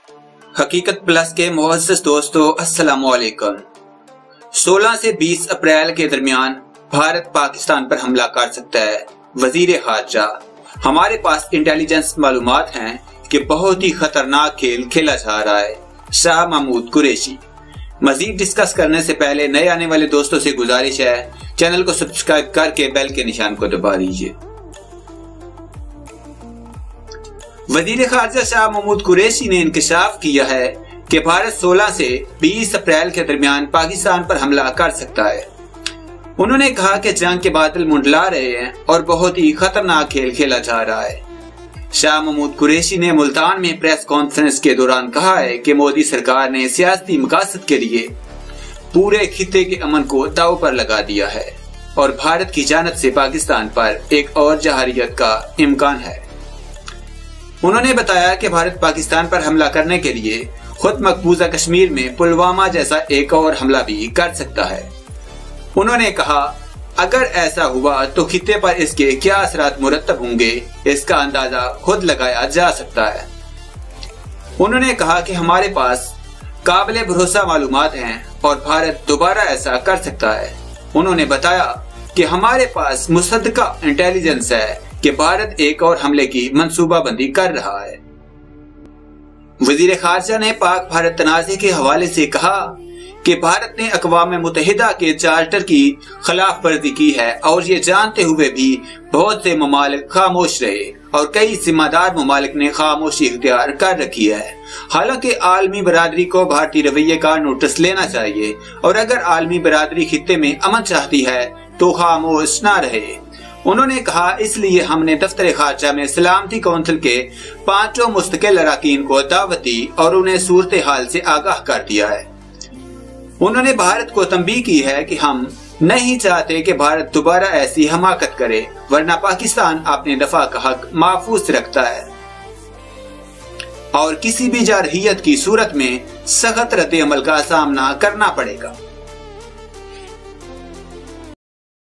हकीकत प्लस के मुअज़्ज़ज़ दोस्तों, अस्सलामु अलैकुम। 16 से 20 अप्रैल के दरमियान भारत पाकिस्तान पर हमला कर सकता है। वजीर खारजा, हमारे पास इंटेलिजेंस मालूमात हैं कि बहुत ही खतरनाक खेल खेला जा रहा है। शाह महमूद कुरैशी। मजीद डिस्कस करने से पहले नए आने वाले दोस्तों से गुजारिश है, चैनल को सब्सक्राइब करके बेल के निशान को दबा दीजिए। वजीर खारजा शाह महमूद कुरैशी ने इंकशाफ किया है कि भारत 16 से 20 अप्रैल के दरमियान पाकिस्तान पर हमला कर सकता है। उन्होंने कहा कि जंग के बादल मुंडला रहे हैं और बहुत ही खतरनाक खेल खेला जा रहा है। शाह महमूद कुरैशी ने मुल्तान में प्रेस कॉन्फ्रेंस के दौरान कहा है कि मोदी सरकार ने सियासी मकासद के लिए पूरे खिते के अमन को दांव पर लगा दिया है और भारत की जानिब से पाकिस्तान पर एक और जहारियत का इम्कान है। उन्होंने बताया कि भारत पाकिस्तान पर हमला करने के लिए खुद मकबूजा कश्मीर में पुलवामा जैसा एक और हमला भी कर सकता है। उन्होंने कहा, अगर ऐसा हुआ तो खिते पर इसके क्या असरात मुरत्तब होंगे, इसका अंदाजा खुद लगाया जा सकता है। उन्होंने कहा कि हमारे पास काबिल भरोसा मालूमात हैं और भारत दोबारा ऐसा कर सकता है। उन्होंने बताया कि हमारे पास मुसद्दका इंटेलिजेंस है कि भारत एक और हमले की मंसूबाबंदी कर रहा है। वजीर खारजा ने पाक भारत तनाज़े के हवाले से कहा कि भारत ने अक़वाम मुत्तहिदा के चार्टर की खिलाफ वर्जी की है और ये जानते हुए भी बहुत से ममालिक खामोश रहे और कई जिम्मेदार ममालिक ने खामोशी इख्तियार कर रखी है। हालांकि आलमी बरादरी को भारतीय रवैये का नोटिस लेना चाहिए और अगर आलमी बरादरी खित्ते में अमन चाहती है तो खामोश न रहे। उन्होंने कहा, इसलिए हमने दफ्तर खारजा में सलामती कौंसिल के 5 मुस्तकिल अरकान को दावत दी और उन्हें सूरत हाल से आगाह कर दिया है। उन्होंने भारत को तंबीह की है कि हम नहीं चाहते कि भारत दोबारा ऐसी हमाकत करे, वरना पाकिस्तान अपने दफा का हक महफूज रखता है और किसी भी जारहियत की सूरत में सख्त रद्द अमल का सामना करना पड़ेगा।